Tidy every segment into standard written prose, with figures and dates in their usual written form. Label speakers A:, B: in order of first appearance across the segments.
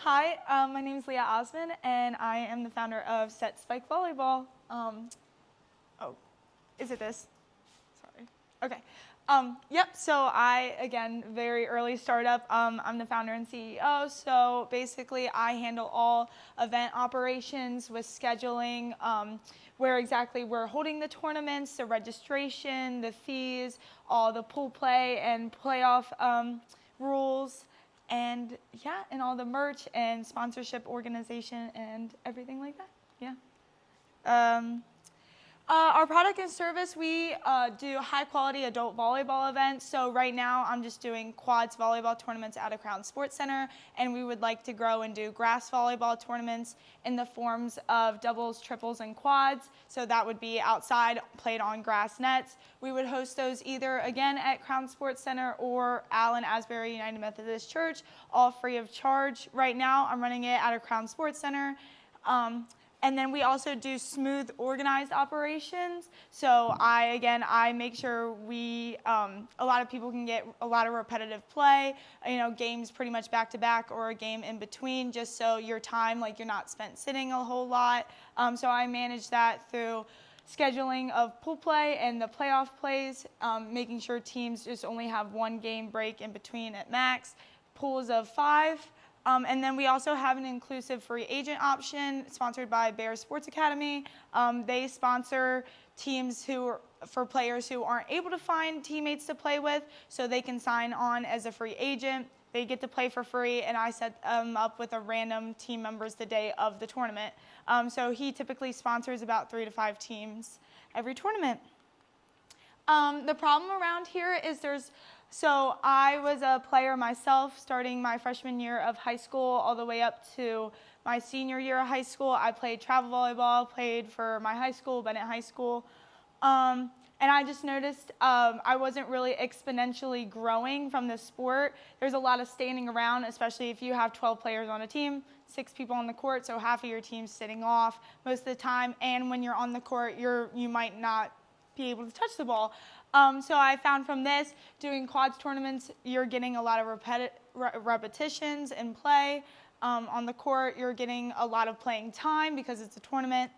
A: Hi, my name is Leah Osman, and I am the founder of SetSpike Volleyball. Oh, is it this? Sorry. Okay. Yep, so again, very early startup. I'm the founder and CEO, so basically I handle all event operations with scheduling, where exactly we're holding the tournaments, the registration, the fees, all the pool play and playoff rules, and yeah, and all the merch and sponsorship organization and everything like that. Yeah. Our product and service, we do high quality adult volleyball events. So right now I'm just doing quads volleyball tournaments at a Crown Sports Center, and we would like to grow and do grass volleyball tournaments in the forms of doubles, triples, and quads. So that would be outside, played on grass nets. We would host those either again at Crown Sports Center or Allen Asbury United Methodist Church, all free of charge. Right now I'm running it at a Crown Sports Center. And then we also do smooth, organized operations. So I make sure a lot of people can get a lot of repetitive play, games pretty much back to back or a game in between, just so your time, you're not spent sitting a whole lot. So I manage that through scheduling of pool play and the playoff plays, making sure teams just only have one game break in between at max, pools of 5. And then we also have an inclusive free agent option sponsored by Bears Sports Academy. They sponsor teams for players who aren't able to find teammates to play with, so they can sign on as a free agent. They get to play for free, and I set them up with a random team members the day of the tournament. So he typically sponsors about 3 to 5 teams every tournament. The problem around here is so I was a player myself starting my freshman year of high school all the way up to my senior year of high school. I played travel volleyball, played for my high school, Bennett High School. And I just noticed I wasn't really exponentially growing from the sport. There's a lot of standing around, especially if you have 12 players on a team, 6 people on the court, so half of your team's sitting off most of the time. And when you're on the court, you might not be able to touch the ball. So I found from this, doing quads tournaments, you're getting a lot of repetitions in play. On the court, you're getting a lot of playing time because it's a tournament.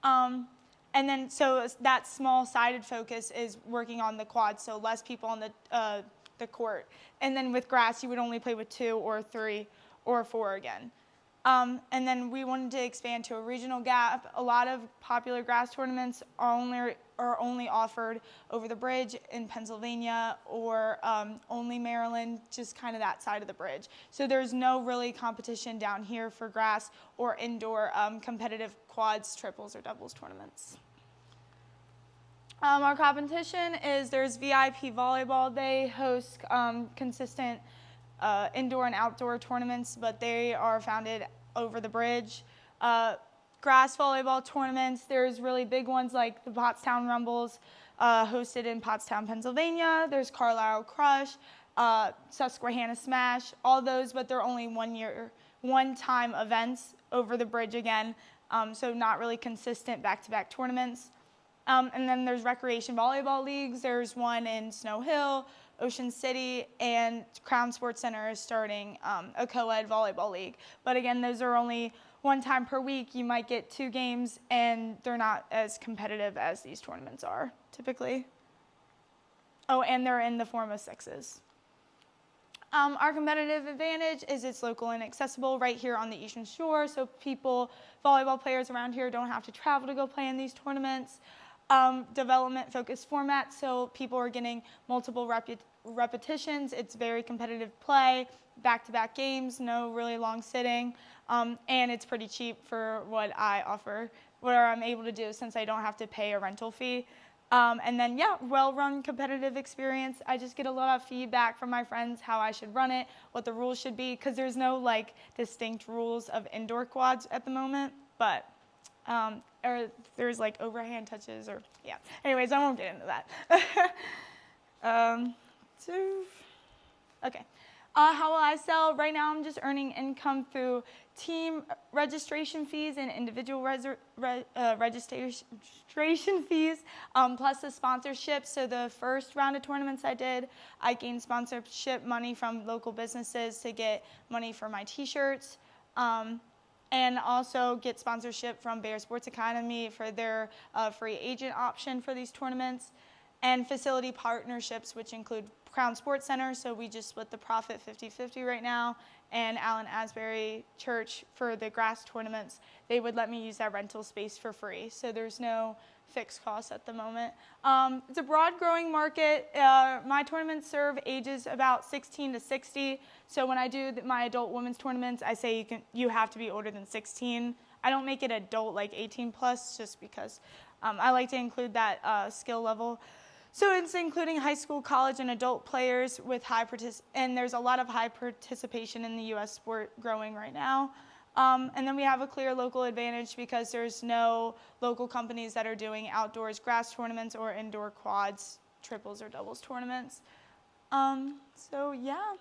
A: And then, so that small-sided focus is working on the quads, so less people on the court. And then with grass, you would only play with 2 or 3 or 4 again. And then we wanted to expand to a regional gap. A lot of popular grass tournaments are only offered over the bridge in Pennsylvania or only Maryland, just kind of that side of the bridge. So there's no really competition down here for grass or indoor competitive quads, triples, or doubles tournaments. Our competition is there's VIP Volleyball. They host consistent indoor and outdoor tournaments, but they are founded over the bridge. Grass volleyball tournaments, there's really big ones like the Pottstown Rumbles, hosted in Pottstown, Pennsylvania. There's Carlisle Crush, Susquehanna Smash, all those, but they're only one-time events over the bridge again, so not really consistent back-to-back tournaments. And then there's recreation volleyball leagues. There's one in Snow Hill, Ocean City, and Crown Sports Center is starting a co-ed volleyball league. But again, those are only one time per week. You might get 2 games, and they're not as competitive as these tournaments are typically. Oh, and they're in the form of 6s. Our competitive advantage is it's local and accessible right here on the Eastern Shore, so volleyball players around here don't have to travel to go play in these tournaments. Development-focused format, so people are getting multiple repetitions. It's very competitive play, back-to-back games, no really long sitting, and it's pretty cheap for what I offer, what I'm able to do since I don't have to pay a rental fee. And then, well-run competitive experience. I just get a lot of feedback from my friends how I should run it, what the rules should be, because there's no distinct rules of indoor quads at the moment, but or there's overhand touches Anyways, I won't get into that. Okay. How will I sell? Right now I'm just earning income through team registration fees and individual registration fees, plus the sponsorship. So the first round of tournaments I did, I gained sponsorship money from local businesses to get money for my t-shirts. And also get sponsorship from Bayer Sports Academy for their free agent option for these tournaments, and facility partnerships, which include Crown Sports Center, so we just split the profit 50-50 right now, and Allen Asbury Church for the grass tournaments. They would let me use that rental space for free, so there's no fixed costs at the moment. It's a broad growing market. My tournaments serve ages about 16 to 60, so when I do my adult women's tournaments, I say you have to be older than 16. I don't make it adult like 18 plus just because I like to include that skill level. So it's including high school, college, and adult players with and there's a lot of high participation in the U.S. sport growing right now. And then we have a clear local advantage because there's no local companies that are doing outdoors grass tournaments or indoor quads, triples, or doubles tournaments. So yeah.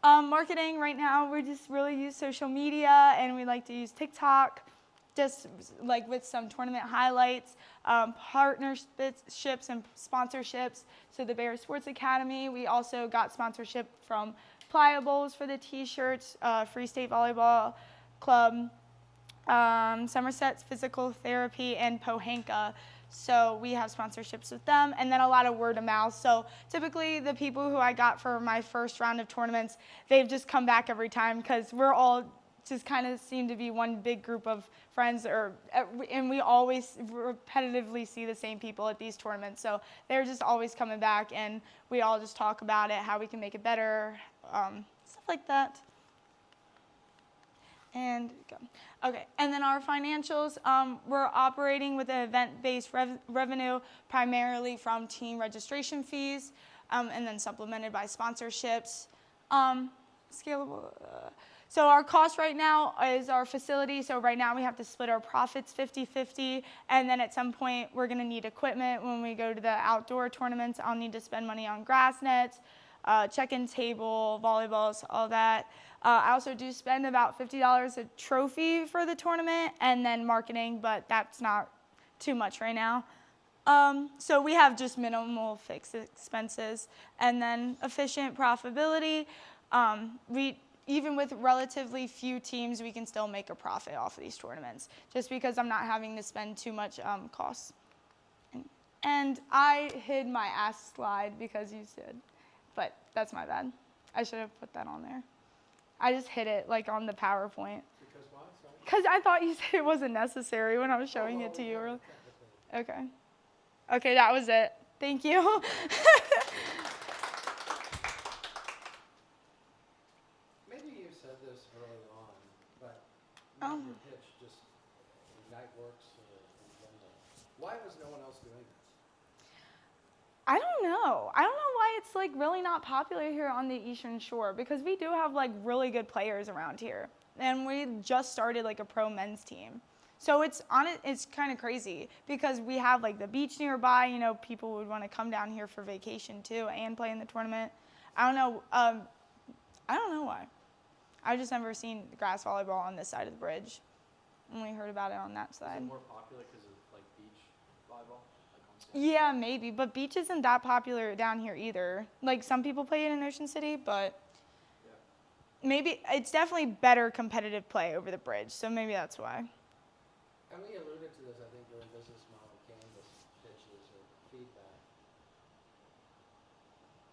A: Marketing right now, we just really use social media, and we like to use TikTok, just like with some tournament highlights, partnerships and sponsorships. So the Bayer Sports Academy, we also got sponsorship from Pliables for the t-shirts, Free State Volleyball Club, Somerset's Physical Therapy, and Pohanka. So we have sponsorships with them, and then a lot of word of mouth. So typically the people who I got for my first round of tournaments, they've just come back every time because we're all just kind of seem to be one big group of friends, and we always repetitively see the same people at these tournaments. So they're just always coming back, and we all just talk about it, how we can make it better, stuff like that. And go. Okay, and then our financials, we're operating with an event-based revenue primarily from team registration fees, and then supplemented by sponsorships. Scalable. So our cost right now is our facility. So right now we have to split our profits 50-50, and then at some point we're going to need equipment. When we go to the outdoor tournaments, I'll need to spend money on grass nets, check-in table, volleyballs, all that. I also do spend about $50 a trophy for the tournament, and then marketing, but that's not too much right now. So we have just minimal fixed expenses, and then efficient profitability. Even with relatively few teams, we can still make a profit off of these tournaments, just because I'm not having to spend too much costs. And I hid my ass slide because you said, but that's my bad. I should have put that on there. I just hid it like on the PowerPoint. Because why? Sorry. Because I thought you said it wasn't necessary when I was showing it to you earlier. Okay. Okay, that was it. Thank you.
B: Your pitch, just Ignite Works, why was no one else doing this?
A: I don't know. I don't know why it's like really not popular here on the Eastern Shore, because we do have like really good players around here, and we just started like a pro men's team. So it's kind of crazy because we have like the beach nearby. You know, people would want to come down here for vacation too and play in the tournament. I don't know. I don't know why. I've just never seen grass volleyball on this side of the bridge. Only heard about it on that side.
C: Is it more popular because of like beach volleyball?
A: Yeah, maybe, but beach isn't that popular down here either. Like some people play it in Ocean City, but maybe it's definitely better competitive play over the bridge. So maybe that's why.
B: And we alluded to this, I think, during business model canvas pitches or feedback.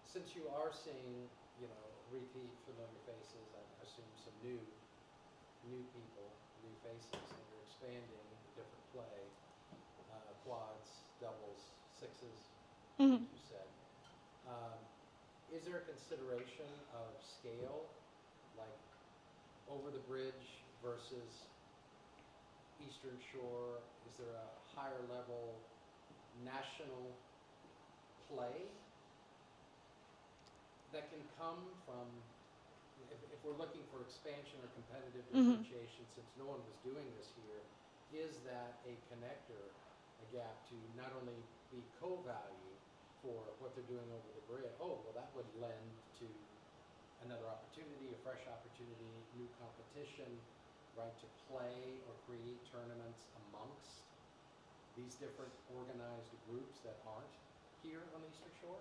B: Since you are seeing, repeat familiar faces, I assume some new people, new faces, and you're expanding different play, quads, doubles, sixes, as you said. Is there a consideration of scale, like over the bridge versus Eastern Shore? Is there a higher level national play that can come from, if we're looking for expansion or competitive differentiation, since no one was doing this here, is that a connector, a gap to not only be co-value for what they're doing over the bridge? Oh, well, that would lend to another opportunity, a fresh opportunity, new competition, right, to play or create tournaments amongst these different organized groups that aren't here on the Eastern Shore?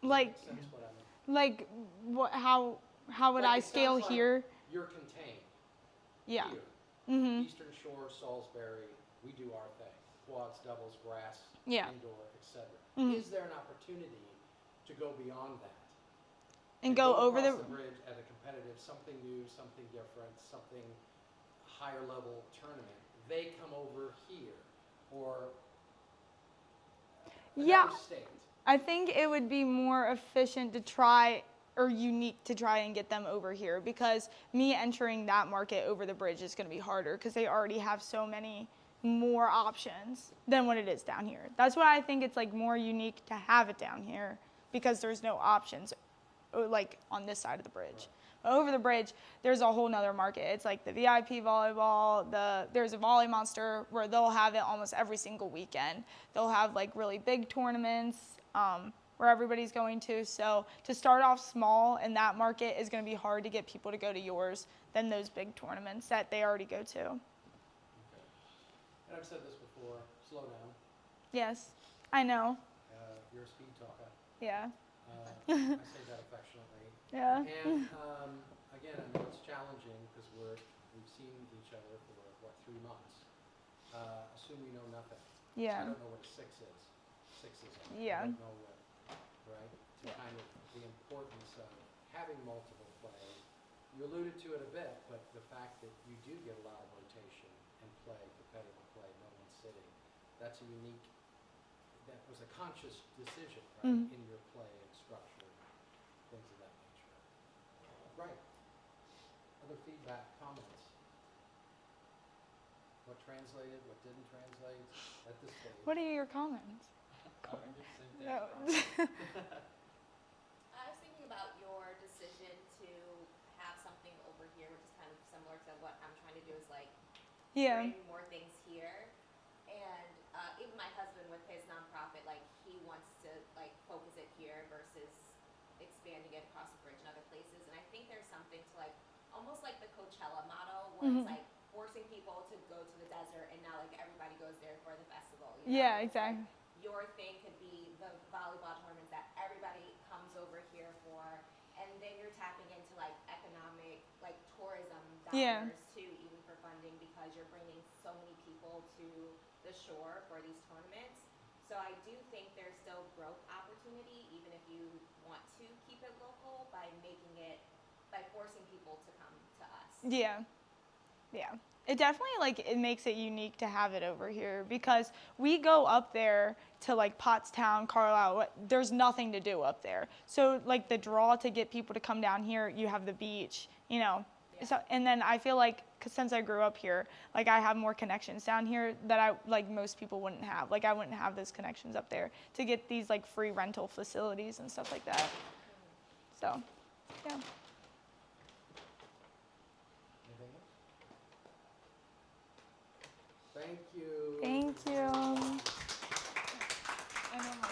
A: Like,
B: Does that make sense what I mean?
A: like what? How how would
B: Like,
A: I
B: it
A: scale
B: sounds like
A: here?
B: You're contained
A: Yeah.
B: here.
A: Mhm.
B: Eastern Shore, Salisbury, we do our thing. Quads, doubles, grass,
A: Yeah.
B: indoor, etc.
A: Mhm.
B: Is there an opportunity to go beyond that?
A: And go over
B: across
A: the
B: the bridge at a competitive, something new, something different, something higher level tournament? They come over here, or
A: Yeah.
B: another state.
A: I think it would be more efficient to try or unique to try and get them over here because me entering that market over the bridge is going to be harder because they already have so many more options than what it is down here. That's why I think it's like more unique to have it down here because there's no options like on this side of the bridge. But over the bridge, there's a whole nother market. It's like the VIP volleyball, there's a Volley Monster where they'll have it almost every single weekend. They'll have like really big tournaments where everybody's going to. So to start off small in that market is going to be hard to get people to go to yours than those big tournaments that they already go to.
B: Okay. And I've said this before, slow down.
A: Yes, I know.
B: You're a speed talker.
A: Yeah.
B: I say that affectionately.
A: Yeah.
B: And again, I know it's challenging because we've seen each other for 3 months. Assume we know nothing.
A: Yeah.
B: I don't know what a 6 is. 6 is.
A: Yeah.
B: I don't know what, right? To
A: Yeah.
B: kind of the importance of having multiple play. You alluded to it a bit, but the fact that you do get a lot of rotation and play, competitive play, no one's sitting. That's a unique. That was a conscious decision, right,
A: Mhm.
B: in your play and structure, things of that nature. Right. Other feedback, comments? What translated, what didn't translate at this stage?
A: What are your comments?
C: I would do the same thing.
A: No.
D: I was thinking about your decision to have something over here, which is kind of similar to what I'm trying to do is like
A: Yeah.
D: bring more things here. And even my husband with his nonprofit, like he wants to like focus it here versus expanding it across the bridge and other places. And I think there's something to like almost like the Coachella model where
A: Mhm.
D: it's like forcing people to go to the desert and now like everybody goes there for the festival. You know?
A: Yeah,
D: It's like,
A: exactly.
D: your thing could be the volleyball tournaments that everybody comes over here for, and then you're tapping into like economic, like tourism dollars
A: Yeah.
D: too, even for funding because you're bringing so many people to the shore for these tournaments. So I do think there's still growth opportunity, even if you want to keep it local by forcing people to come to us.
A: Yeah. Yeah. It definitely like it makes it unique to have it over here because we go up there to like Pottstown, Carlisle. There's nothing to do up there. So like the draw to get people to come down here, you have the beach, you know.
D: Yeah.
A: So and then I feel like 'cause since I grew up here, like I have more connections down here that I like most people wouldn't have. Like I wouldn't have those connections up there to get these like free rental facilities and stuff like that. So, yeah.
B: Anything else? Thank you.